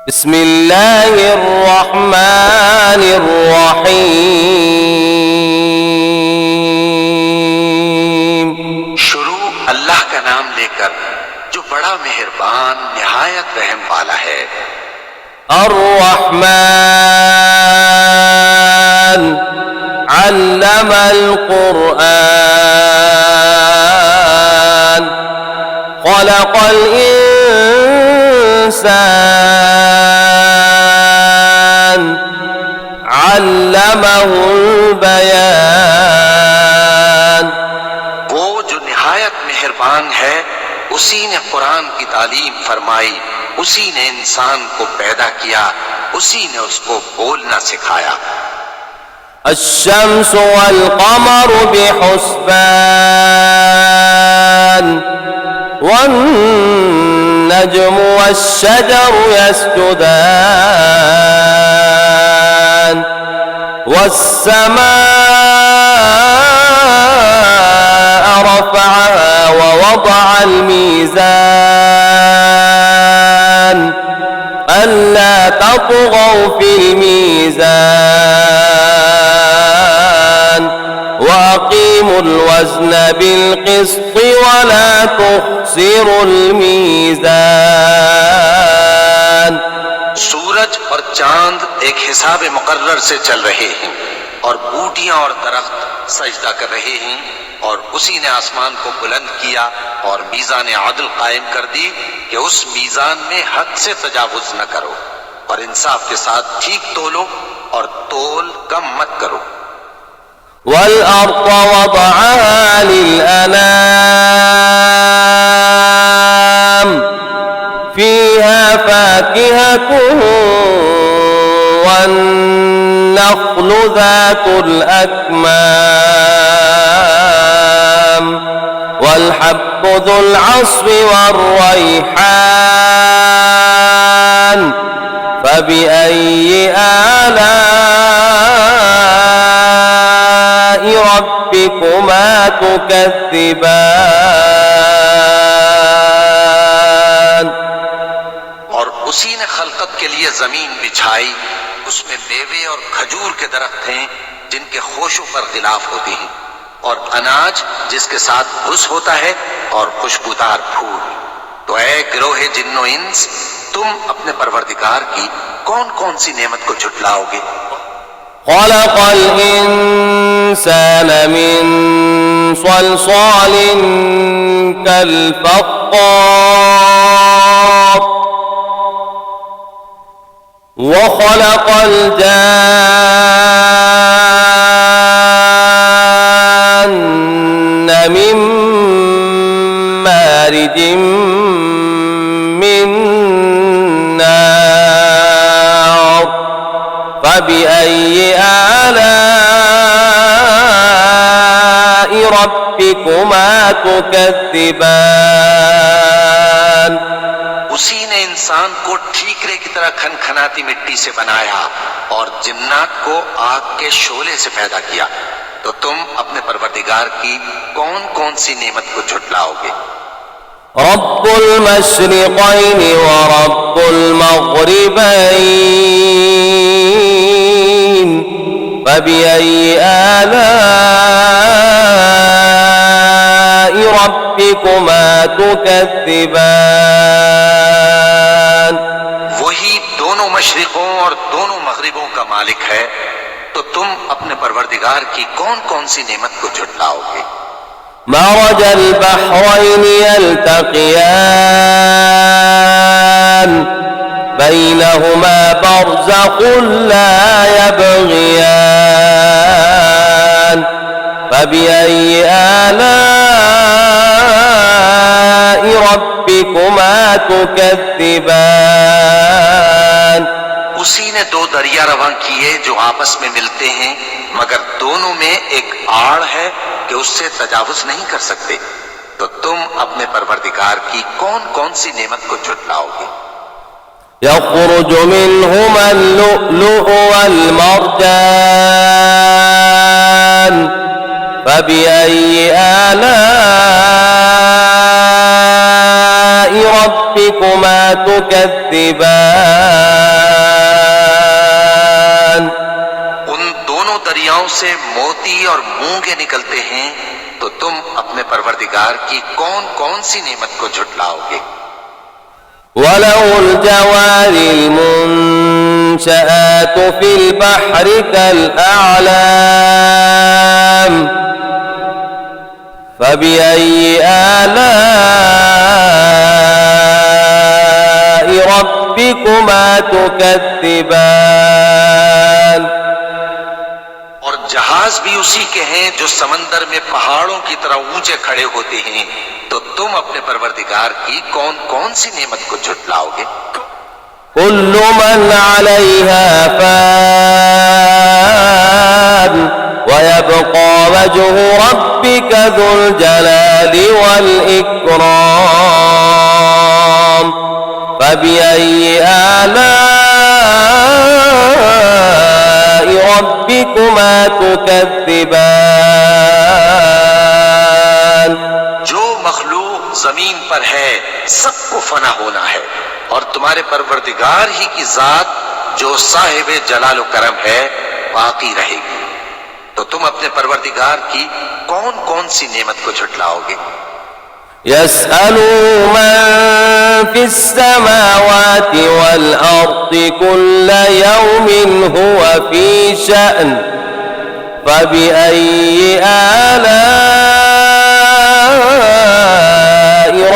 बिस्मिल्लाहिर्रहमानिर्रहीम। शुरू अल्लाह का नाम लेकर जो बड़ा मेहरबान निहायत रहम वाला है। अर्रहमान अल्लमल कुरआन खलक़ल इंसान अल्लमहुल बयान। वो जो निहायत मेहरबान है, उसी ने कुरान की तालीम फरमाई, उसी ने इंसान को पैदा किया, उसी ने उसको बोलना सिखाया। अश्शम्सु वल क़मरु बिहुस्बान वन्नज्मु वश्शजरु यस्जुदान वस्समाअ रफ़अहा ववضअल मीज़ान अल्ला तत्ग़ौ फ़िल मीज़ान वअक़ीमुल वज़्न बिल-क़िस्ति वला तुख़्सिरुल मीज़ान। सूरज और चांद एक हिसाब मुकर्रर से चल रहे हैं और बूटियां और दरख्त सजदा कर रहे हैं, और उसी ने आसमान को बुलंद किया और मीज़ान आदल कायम कर दी कि उस मीज़ान में हद से तजावुज न करो और इंसाफ के साथ ठीक तोलो और तोल कम मत करो। वल अर्ज़ वदअहा लिल-अनाम फ़ीहा फ़ाकिहतुन वन्नख़्लु ज़ातुल अक्माम वल्हब्बु ज़ुल अस्फ़ि वर्रैहान फ़बिअय्यि आलाइ रब्बिकुमा तुकज़्ज़िबान। और उसी ने खलकत के लिए जमीन बिछाई, उसमें मेवे और खजूर के दरख्त हैं जिनके खोशों पर गिलाफ होते हैं, और अनाज जिसके साथ भुस होता है और खुशबूदार फूल। तो ऐ गिरोहे जिन्नो इंस, तुम अपने परवरदिगार की कौन कौन सी नेमत को झुटलाओगे। खलक़ल इंसान मिन सलसालिन कल फ़ख़्ख़ार व खलक़ल जान्न मिन मारिजिम मिन नार फ़बिअय्यि आलाइ रब्बिकुमा तुकज़्ज़िबान। उसी ने इंसान को ठीकरे की तरह खनखनाती मिट्टी से बनाया और जिन्नात को आग के शोले से पैदा किया। तो तुम अपने परवरदिगार की कौन कौन सी नेमत को झुटलाओगे। रब्बुल मशरिक़ैनि व रब्बुल मग़रिबैन फ़बिअय्यि आलाइ रब्बिकुमा तुकज़्ज़िबान। वही दोनों मशरिकों और दोनों मगरिबों का मालिक है, तो तुम अपने परवरदिगार की कौन कौन सी नेमत को झुटलाओगे। मरजल बहरैनि यल्तक़ियान बैनहुमा बरज़ख़ुन ला यबग़ियान फ़बिअय्यि आलाइ रब्बिकुमा तुकज़्ज़िबान। उसी ने दो दरिया रवां किए जो आपस में मिलते हैं, मगर दोनों में एक आड़ है कि उससे तजावुज नहीं कर सकते। तो तुम अपने परवरदिगार की कौन कौन सी नेमत को झुटलाओगे। यख़रुजु मिन्हुमल लुअ्लुअु वल मरजान फ़बिअय्यि आलाइ रब्बिकुमा تكذبان उन दोनों दरियाओं से मोती और मूंगे निकलते हैं, तो तुम अपने परवरदिगार की कौन कौन सी नेमत को झुटलाओगे। وله الجوار المنشآت في البحر كالأعلام فبأي آلاء ربكما تكذبان और जहाज भी उसी के हैं जो समंदर में पहाड़ों की तरह ऊंचे खड़े होते हैं, तो तुम अपने परवरदिगार की कौन कौन सी नेमत को झुटलाओगे। كل من عليها فان ويبقى وجه ربك ذو الجلال والإكرام فبأي آلاء ربكما تكذبان जो मखलूक जमीन पर है सबको फना होना है, और तुम्हारे परवरदिगार ही की जात जो साहिब जलाल करम है बाकी रहेगी। तो तुम अपने परवरदिगार की कौन कौन सी नेमत को झुटलाओगे। يسأله من في السماوات والأرض كل يوم هو في شأن فبأي آلاء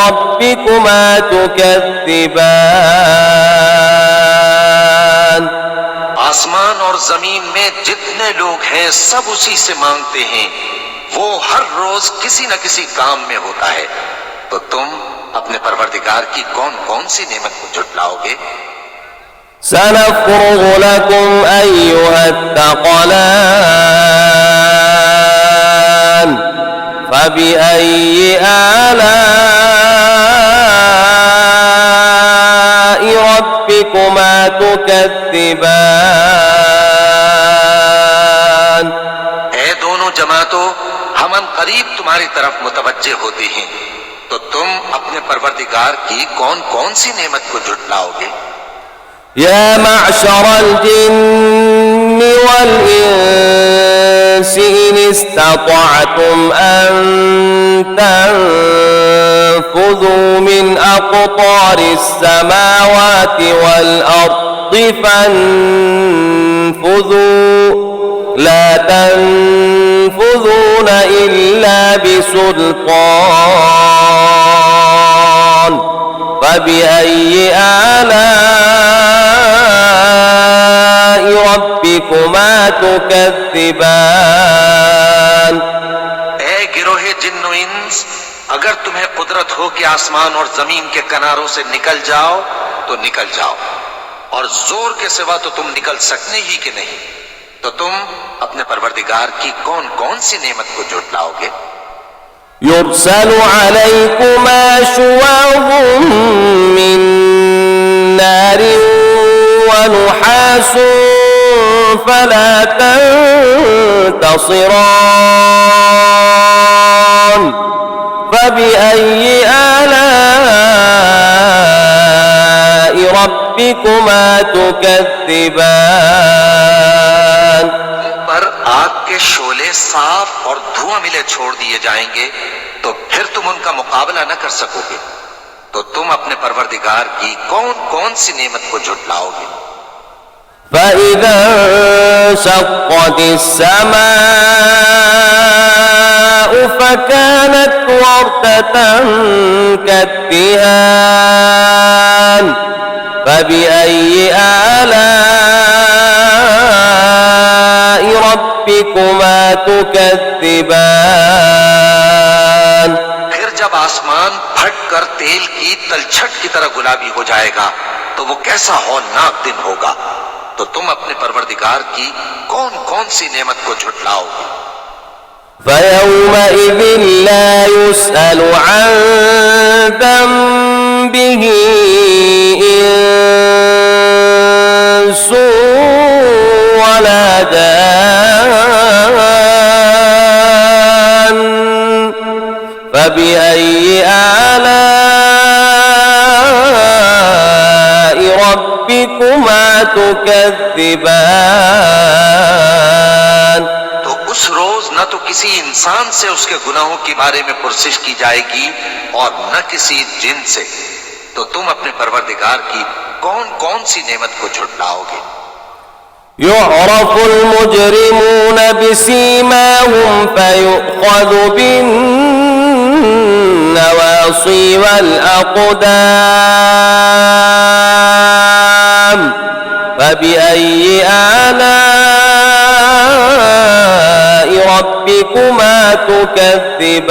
ربكما تكذبان आसमान और जमीन में जितने लोग हैं सब उसी से मांगते हैं, वो हर रोज किसी न किसी काम में होता है। तो तुम अपने परवरदिगार की कौन कौन सी नेमत को झुटलाओगे। سنفرغ لكم أيها الثقلان فبأي آلاء ربكما تكذبان ऐ दोनों जमातों, हम करीब तुम्हारी तरफ मुतवज्जे होते हैं, तो तुम अपने परवरदिगार की कौन कौन सी नेमत को झुटलाओगे। يا معشر الجن والإنس إن استطعتم أن تنفذوا من أقطار السماوات والأرض فانفذوا لا تنفذون إلا بسلطان فبأي آلاء ربكما تكذبان ऐ गिरोहे जिन्नो इंस, अगर तुम्हें कुदरत हो कि आसमान और जमीन के किनारों से निकल जाओ तो निकल जाओ, और जोर के सिवा तो तुम निकल सकने ही कि नहीं। तो तुम अपने परवरदिगार की कौन कौन सी नेमत को झुटलाओगे। يرسل عليكما شواظ من نار ونحاس فلا تنتصران فبأي آلاء ربكما تكذبان पर आग के शोले साफ और धुआं मिले छोड़ दिए जाएंगे, तो फिर तुम उनका मुकाबला न कर सकोगे। तो तुम अपने परवरदिगार की कौन कौन सी नेमत को झुटलाओगे। فإذا انشقت السماء فكانت وردة كالدهان فبأي آلاء ربكما تكذبان फिर जब आसमान फट कर तेल की तलछट की तरह गुलाबी हो जाएगा, तो वो कैसा हौलनाक दिन होगा। तो तुम अपने परवरदिगार की कौन कौन सी नेमत को झुटलाओगे। فيومئذ لا يسأل عن ذنبه إنس ولا جان فبأي آلاء تكذبان तो उस रोज न तो किसी इंसान से उसके गुनाहों के बारे में पुरसिश की जाएगी और न किसी जिन से। तो तुम अपने परवरदिगार की कौन कौन सी नेमत को झुटलाओगे। يعرف المجرمون بسيماهم فيؤخذ بالنواصي والأقدام فبأي آلاء ربكما تكذبان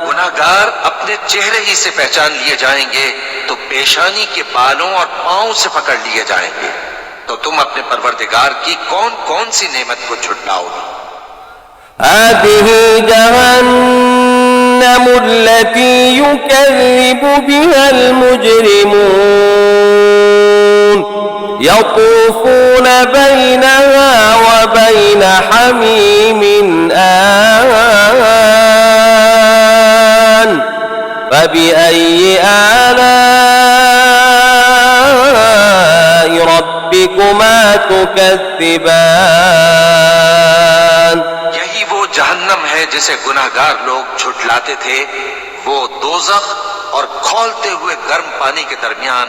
गुनाहगार अपने चेहरे ही से पहचान लिए जाएंगे तो पेशानी के बालों और पांव से पकड़ लिए जाएंगे। तो तुम अपने परवरदिगार की कौन कौन सी नेमत को झुटलाओगे। هذه جهنم التي يكذب بها المجرمون يطوفون بينها وبين حميم آن فبأي آلاء ربكما تكذبان यही वो जहन्नम है जिसे गुनाहगार लोग झुटलाते थे। वो दोज़ख और खौलते हुए गर्म पानी के दरमियान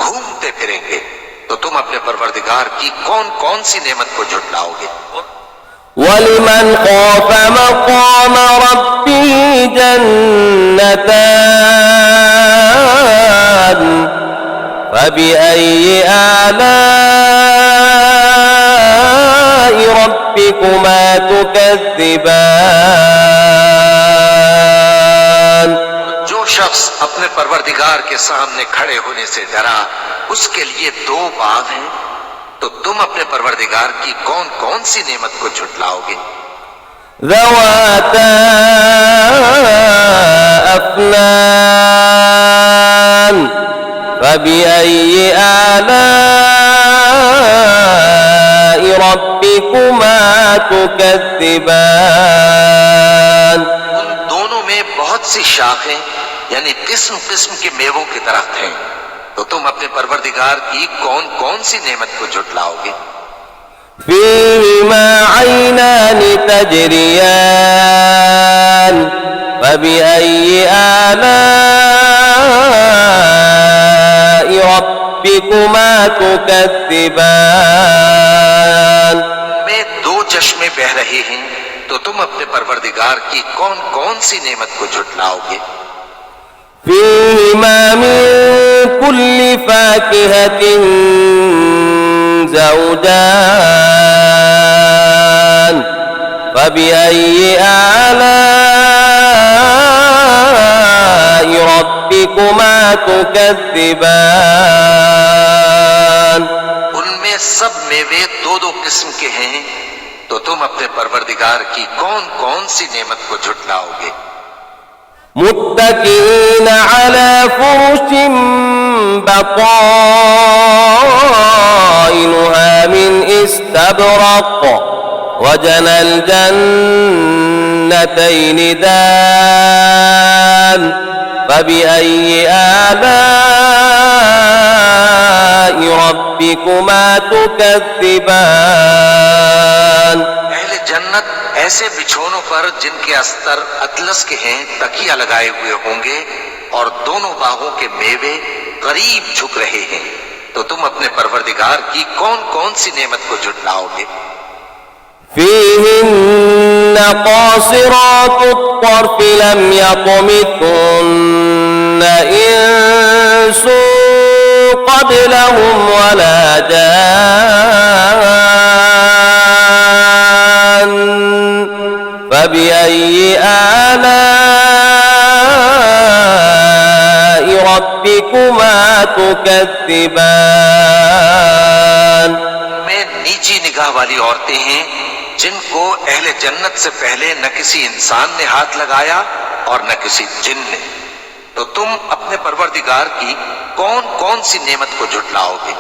घूमते फिरेंगे। तो तुम अपने परवरदिगार की कौन कौन सी नेमत को झुटलाओगे। ولمن خاف مقام ربه جنتان فبأي آلاء ربكما تكذبان जो शख्स अपने परवरदिगार के सामने खड़े होने से डरा उसके लिए दो बाग हैं। तो तुम अपने परवरदिगार की कौन कौन सी नेमत को झुटलाओगे। ذواتا أفنان فبأي آلاء ربكما تكذبان उन दोनों में बहुत सी शाखें यानी किस्म किस्म के मेवों के दरख्त हैं। तो तुम अपने परवरदिगार की कौन कौन सी नेमत को झुटलाओगे। فيهما عينان تجريان فبأي آلاء ربكما تكذبان में दो चश्मे बह रहे हैं। तो तुम अपने परवरदिगार की कौन कौन सी नेमत को झुटलाओगे। فيهما من كل فاكهة زوجان فبأي آلاء ربكما تكذبان उनमें सब मेवे दो दो किस्म के हैं। तो तुम अपने परवरदिगार की कौन कौन सी नेमत को झुटलाओगे। متكئين على فرش بطائنها من استبرق وجنى الجنتين دان فبأي آلاء ربكما تكذبان अहले जन्नत ऐसे बिछोनों पर जिनके अस्तर अतलस के हैं तकिया लगाए हुए होंगे और दोनों बागों के मेवे करीब झुक रहे हैं। तो तुम अपने परवरदिगार की कौन कौन सी नेमत को झुटलाओगे। فيهن قاصرات الطرف لم يطمثهن إنس قبلهم ولا جان فبأي آلاء ربكما تكذبان में नीची निगाह वाली औरतें हैं जिनको अहले जन्नत से पहले न किसी इंसान ने हाथ लगाया और न किसी जिन ने। तो तुम अपने परवरदिगार की कौन कौन सी नेमत को झुटलाओगे।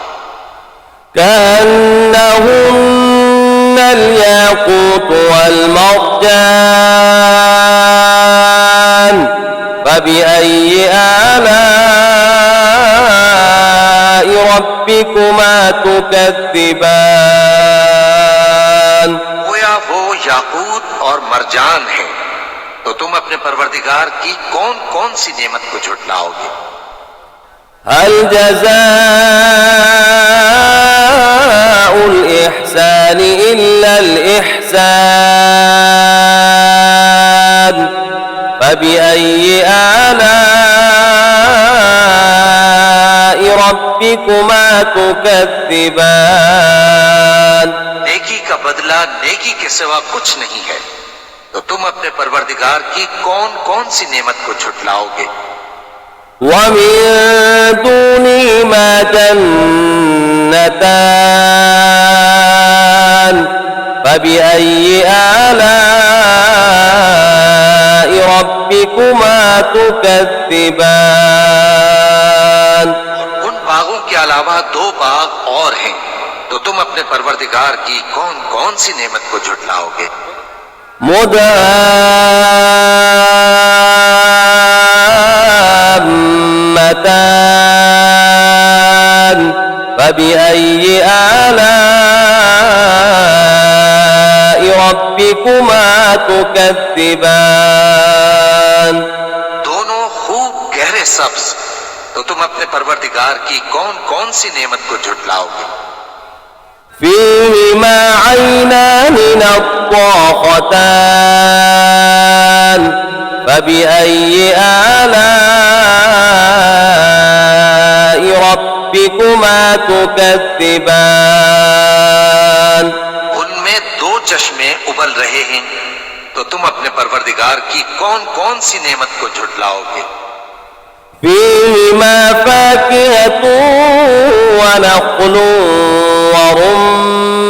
كأنهن الياقوت والمرجان فبأي آلاء ربكما تكذبان गोया वो याकूत और मरजान है, तो तुम अपने परवरदिगार की कौन कौन सी नेमत को झुटलाओगे। هل جزاء الإحسان إلا الإحسان فبأي آلاء ربكما تكذبان नेकी का बदला नेकी के सिवा कुछ नहीं है, तो तुम अपने परवरदिगार की कौन कौन सी नेमत को झुटलाओगे। ومن دونهما جنتان فبأي آلاء ربكما تكذبان उन बागों के अलावा दो बाग और हैं, तो तुम अपने परवरदिगार की कौन कौन सी नेमत को झुटलाओगे। مدهامتان فبأي آلاء ربكما تكذبان दोनों खूब गहरे सब्ज, तो तुम अपने परवरदिगार की कौन कौन सी नेमत को झुटलाओगे। فيهما عينان نضاختان فبأي آلاء ربكما تكذبان उनमें दो चश्मे उबल रहे हैं, तो तुम अपने परवरदिगार की कौन कौन सी नेमत को झुटलाओगे। فيهما فاكهة ونخل ورمان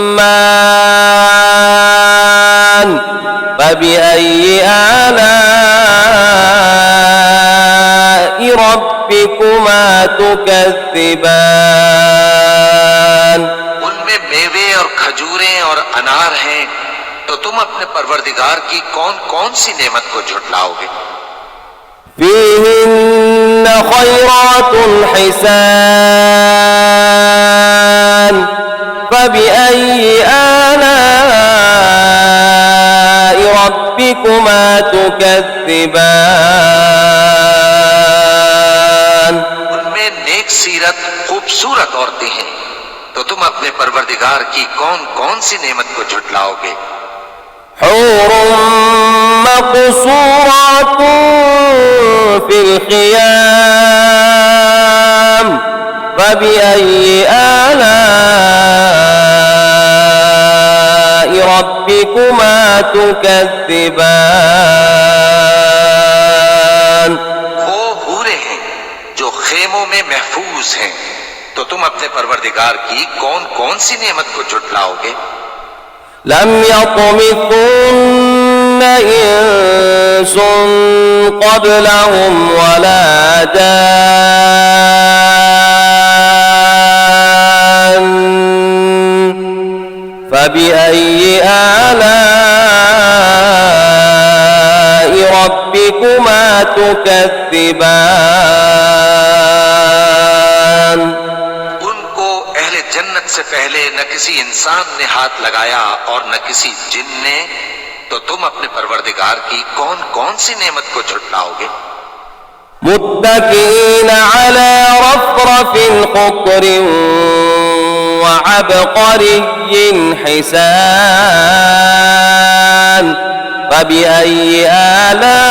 فبأي آلاء ربكما تكذبان उनमें मेवे और खजूरें और अनार हैं, तो तुम अपने परवरदिगार की कौन कौन सी नेमत को झुटलाओगे। فيهن خيرات حسان فبأي آلاء ربكما تكذبان उनमें नेक सीरत खूबसूरत औरतें हैं, तो तुम अपने परवरदिगार की कौन कौन सी नेमत को झुटलाओगे। حور مقصورات في الخيام فبأي آلاء ربكما تكذبان वो हूरें हैं जो खेमों में महफूज हैं, तो तुम अपने परवरदिगार की कौन कौन सी नेमत को झुटलाओगे। لم يطمثن إنس قبلهم ولا جان فبأي آلاء ربكما تكذبان उनको अहले जन्नत से पहले न किसी इंसान ने हाथ लगाया और न किसी जिन ने, तो तुम अपने परवरदिगार की कौन कौन सी नेमत को झुटलाओगे। متكئين على رفرف خضر وعبقري حسان فبأي آلاء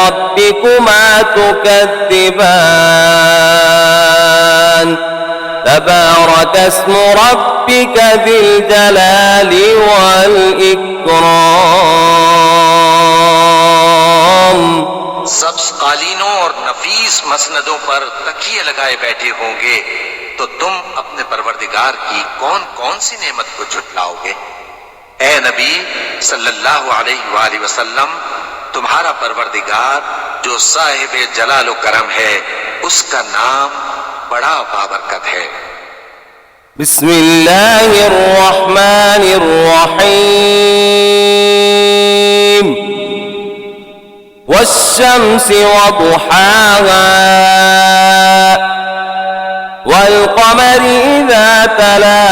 ربكما تكذبان تبارك اسم ربك ذي الجلال والإكرام सब्ज कालीनों और नफीस मसनदों पर तकिए लगाए बैठे होंगे, तो तुम अपने परवरदिगार की कौन कौन सी नेमत को झुटलाओगे। ए नबी सल्लल्लाहु अलैहि वसल्लम, तुम्हारा परवरदिगार जो साहिब जलाल व करम है, उसका नाम बड़ा बाबरकत है। बिस्मिल्लाहिर्रहमानिर्रहीम वश्शम्सि वदुहाहा تلا